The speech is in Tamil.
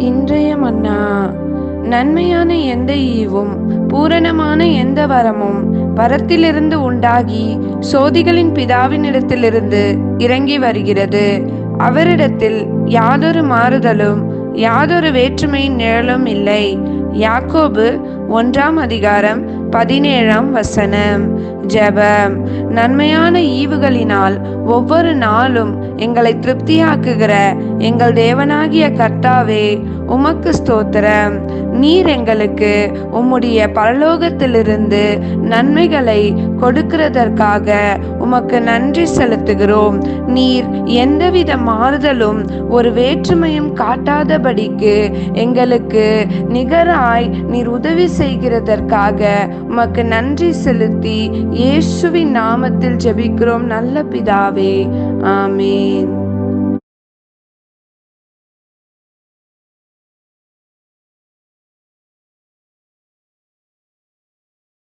இன்றைய மன்னா. நன்மையான எந்த ஈவும் பூரணமான எந்த வரமும் பரத்திலிருந்து உண்டாகி சோதிகளின் பிதாவினிடத்திலிருந்து இறங்கி வருகிறது. அவரிடத்தில் யாதொரு மாறுதலும் யாதொரு வேற்றுமையின் நிழலும் இல்லை. யாக்கோபு 1:17. ஜெபம். நன்மையான ஈவுகளினால் ஒவ்வொரு நாளும் எங்களை திருப்தியாக்குகிற எங்கள் தேவனாகிய கர்த்தாவே, உமக்கு ஸ்தோத்திரம். நீர் எங்களுக்கு உம்முடைய பரலோகத்திலிருந்து நன்மைகளை கொடுக்கிறதற்காக உமக்கு நன்றி செலுத்துகிறோம். நீர் எந்தவித மாறுதலும் ஒரு வேற்றுமையும் காட்டாதபடிக்கு எங்களுக்கு நிகராய் நீர் உதவி செய்கிறதற்காக உமக்கு நன்றி செலுத்தி இயேசுவின் நாமத்தில் ஜெபிக்கிறோம் நல்ல பிதாவே. ஆமேன்.